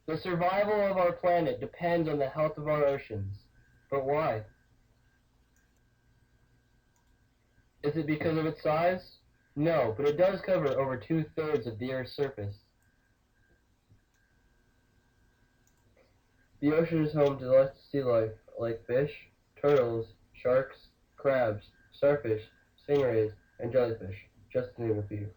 The survival of our planet depends on the health of our oceans. But why? Is it because of its size? No, but it does cover over two-thirds of the Earth's surface. The ocean is home to lots of sea life like fish, turtles, sharks, crabs, starfish, stingrays, and jellyfish, just to name a few.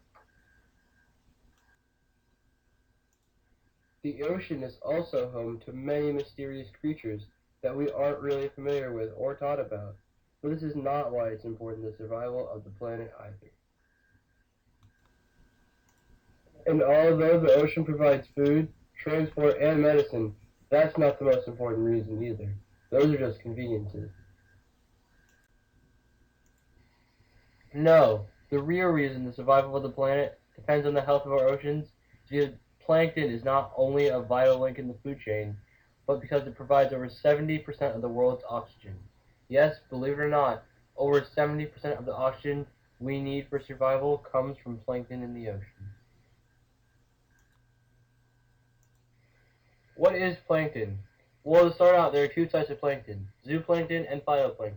The ocean is also home to many mysterious creatures that we aren't really familiar with or taught about, but this is not why it's important to the survival of the planet either. And although the ocean provides food, transport, and medicine, that's not the most important reason either. Those are just conveniences. No, the real reason the survival of the planet depends on the health of our oceans is because plankton is not only a vital link in the food chain, but because it provides over 70% of the world's oxygen. Yes, believe it or not, over 70% of the oxygen we need for survival comes from plankton in the ocean. What is plankton? Well, to start out, there are two types of plankton, zooplankton and phytoplankton.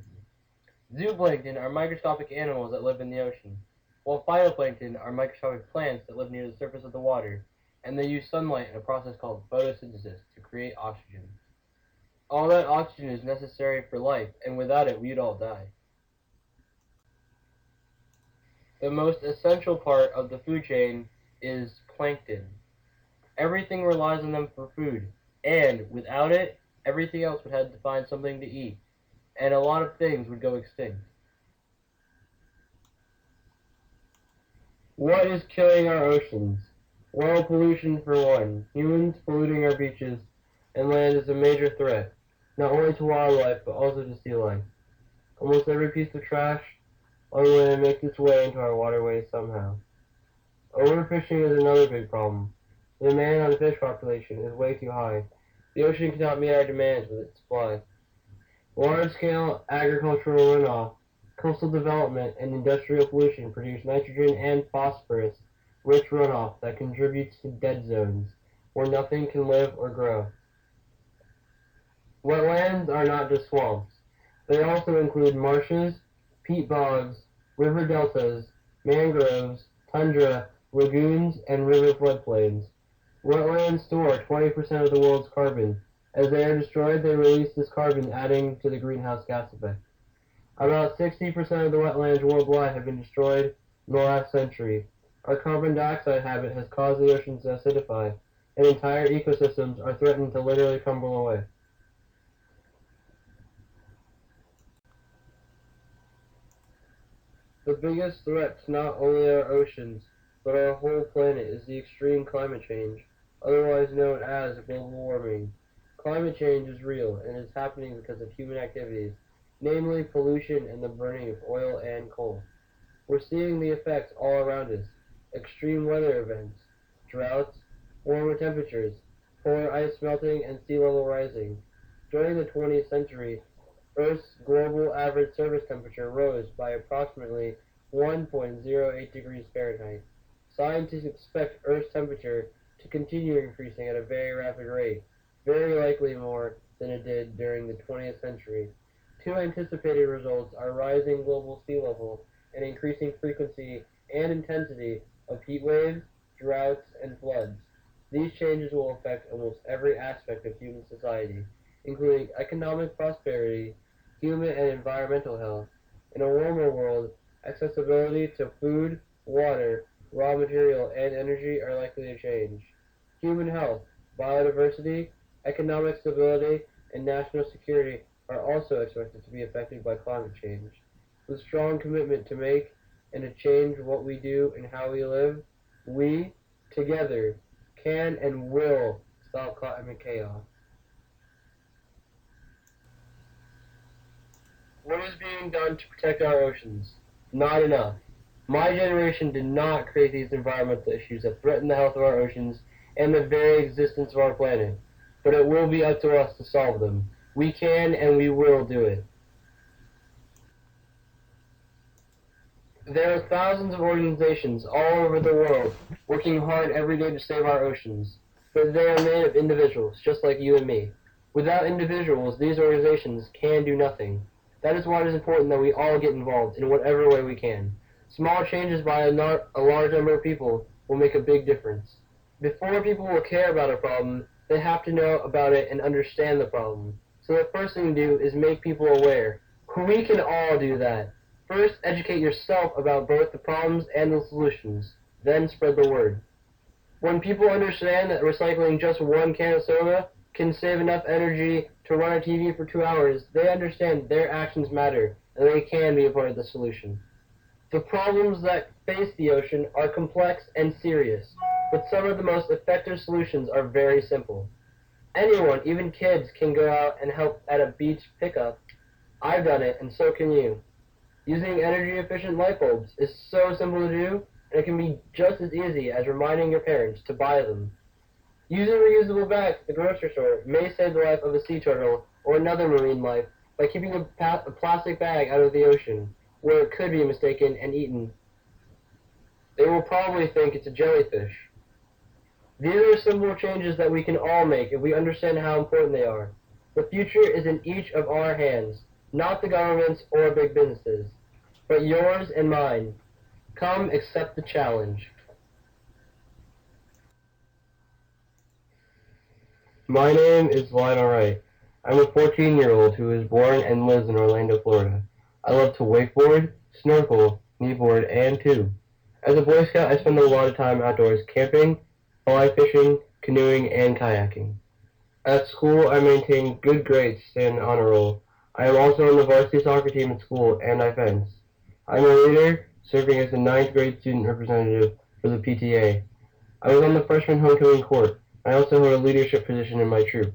Zooplankton are microscopic animals that live in the ocean, while phytoplankton are microscopic plants that live near the surface of the water, and they use sunlight in a process called photosynthesis to create oxygen. All that oxygen is necessary for life, and without it, we'd all die. The most essential part of the food chain is plankton. Everything relies on them for food, and without it, everything else would have to find something to eat, and a lot of things would go extinct. What is killing our oceans? Well, pollution for one. Humans polluting our beaches and land is a major threat, not only to wildlife but also to sea life. Almost every piece of trash on land makes its way into our waterways somehow. Overfishing is another big problem. The demand on fish population is way too high. The ocean cannot meet our demands with its supply. Large-scale agricultural runoff, coastal development, and industrial pollution produce nitrogen and phosphorus-rich runoff that contributes to dead zones, where nothing can live or grow. Wetlands are not just swamps. They also include marshes, peat bogs, river deltas, mangroves, tundra, lagoons, and river floodplains. Wetlands store 20% of the world's carbon. As they are destroyed, they release this carbon, adding to the greenhouse gas effect. About 60% of the wetlands worldwide have been destroyed in the last century. Our carbon dioxide habit has caused the oceans to acidify, and entire ecosystems are threatened to literally crumble away. The biggest threat to not only our oceans, but our whole planet is the extreme climate change, otherwise known as global warming. Climate change is real and is happening because of human activities, namely pollution and the burning of oil and coal. We're seeing the effects all around us. Extreme weather events, droughts, warmer temperatures, polar ice melting, and sea level rising. During the 20th century, Earth's global average surface temperature rose by approximately 1.08 degrees Fahrenheit. Scientists expect Earth's temperature to continue increasing at a very rapid rate, very likely more than it did during the 20th century. Two anticipated results are rising global sea level and increasing frequency and intensity of heat waves, droughts, and floods. These changes will affect almost every aspect of human society, including economic prosperity, human and environmental health. In a warmer world, accessibility to food, water, raw material, and energy are likely to change. Human health, biodiversity, economic stability, and national security are also expected to be affected by climate change. With strong commitment to make and to change what we do and how we live, we, together, can and will stop climate chaos. What is being done to protect our oceans? Not enough. My generation did not create these environmental issues that threaten the health of our oceans and the very existence of our planet, but it will be up to us to solve them. We can and we will do it. There are thousands of organizations all over the world working hard every day to save our oceans. but they are made of individuals, just like you and me. Without individuals, these organizations can do nothing. That is why it is important that we all get involved in whatever way we can. Small changes by a large number of people will make a big difference. Before people will care about a problem, they have to know about it and understand the problem. So the first thing to do is make people aware. We can all do that. First, educate yourself about both the problems and the solutions. Then spread the word. When people understand that recycling just one can of soda can save enough energy to run a TV for 2 hours, they understand their actions matter and they can be a part of the solution. The problems that face the ocean are complex and serious, but some of the most effective solutions are very simple. Anyone, even kids, can go out and help at a beach pickup. I've done it, and so can you. Using energy-efficient light bulbs is so simple to do, and it can be just as easy as reminding your parents to buy them. Using reusable bags at the grocery store may save the life of a sea turtle or another marine life by keeping a plastic bag out of the ocean, where it could be mistaken and eaten. They will probably think it's a jellyfish. These are simple changes that we can all make if we understand how important they are. The future is in each of our hands, not the government's or big businesses, but yours and mine. Come accept the challenge. My name is Lionel Wright. I'm a 14-year-old who was born and lives in Orlando, Florida. I love to wakeboard, snorkel, kneeboard, and tube. As a Boy Scout, I spend a lot of time outdoors camping, fly fishing, canoeing, and kayaking. At school, I maintain good grades to stay on the honor roll. I am also on the varsity soccer team at school, and I fence. I'm a leader, serving as the ninth grade student representative for the PTA. I was on the freshman homecoming court. I also hold a leadership position in my troop.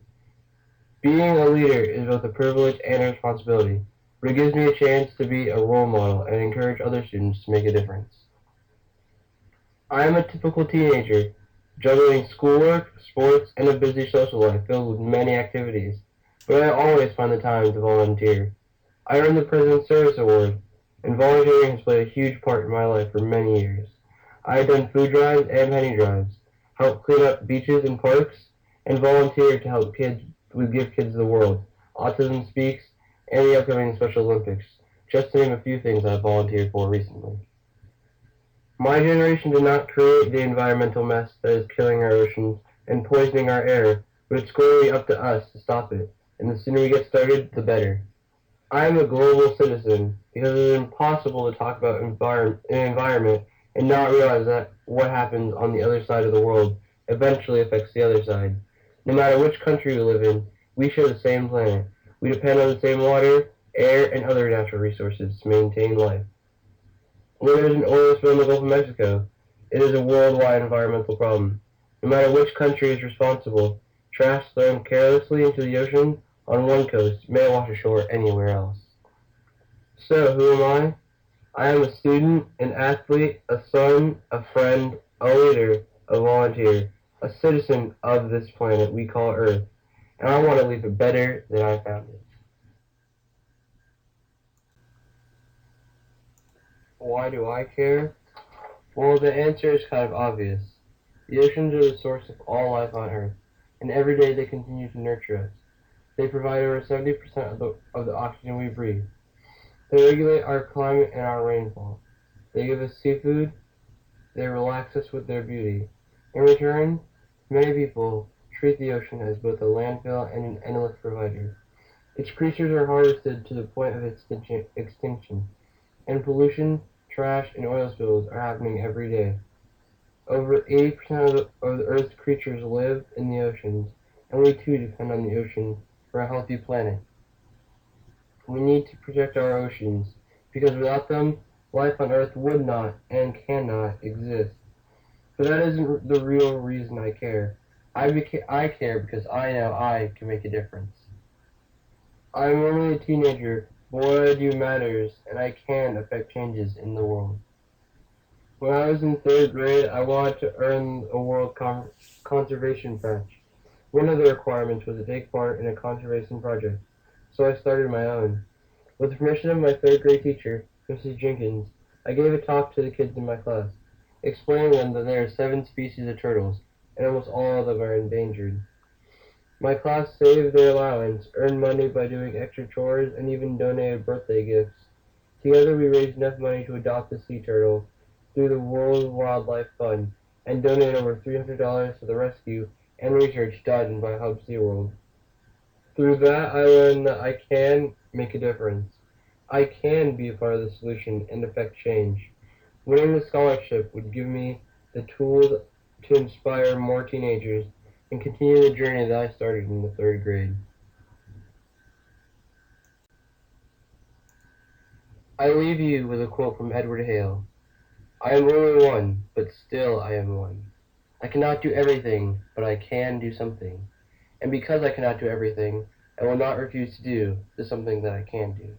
Being a leader is both a privilege and a responsibility, but it gives me a chance to be a role model and encourage other students to make a difference. I am a typical teenager, juggling schoolwork, sports, and a busy social life filled with many activities, but I always find the time to volunteer. I earned the President's Service Award, and volunteering has played a huge part in my life for many years. I have done food drives and penny drives, helped clean up beaches and parks, and volunteered to help kids with Give Kids the World, Autism Speaks, and the upcoming Special Olympics, just to name a few things I've volunteered for recently. My generation did not create the environmental mess that is killing our oceans and poisoning our air, but it's going to be up to us to stop it, and the sooner we get started, the better. I am a global citizen because it is impossible to talk about environment and not realize that what happens on the other side of the world eventually affects the other side. No matter which country we live in, we share the same planet. We depend on the same water, air, and other natural resources to maintain life. When there is an oil spill in the Gulf of Mexico, it is a worldwide environmental problem. No matter which country is responsible, trash thrown carelessly into the ocean on one coast may wash ashore anywhere else. So, who am I? I am a student, an athlete, a son, a friend, a leader, a volunteer, a citizen of this planet we call Earth, and I want to leave it better than I found it. Why do I care? Well, the answer is kind of obvious. The oceans are the source of all life on Earth, and every day they continue to nurture us. They provide over 70% of the oxygen we breathe. They regulate our climate and our rainfall. They give us seafood. They relax us with their beauty. In return, many people treat the ocean as both a landfill and an endless provider. Its creatures are harvested to the point of extinction, and pollution, trash, and oil spills are happening every day. Over 80% of the Earth's creatures live in the oceans, and we too depend on the ocean for a healthy planet. We need to protect our oceans, because without them, life on Earth would not and cannot exist. But that isn't the real reason I care. I care because I know I can make a difference. I'm only a teenager, but what I do matters, and I can affect changes in the world. When I was in third grade, I wanted to earn a World Conservation Badge. One of the requirements was to take part in a conservation project, so I started my own. With the permission of my third grade teacher, Mrs. Jenkins, I gave a talk to the kids in my class, explaining them that there are 7 species of turtles, and almost all of them are endangered. My class saved their allowance, earned money by doing extra chores, and even donated birthday gifts. Together we raised enough money to adopt a sea turtle through the World Wildlife Fund and donate over $300 to the rescue and research done by Hub SeaWorld. Through that, I learned that I can make a difference. I can be a part of the solution and affect change. Winning the scholarship would give me the tools to inspire more teenagers and continue the journey that I started in the third grade. I leave you with a quote from Edward Hale. I am only one, but still I am one. I cannot do everything, but I can do something. And because I cannot do everything, I will not refuse to do the something that I can do.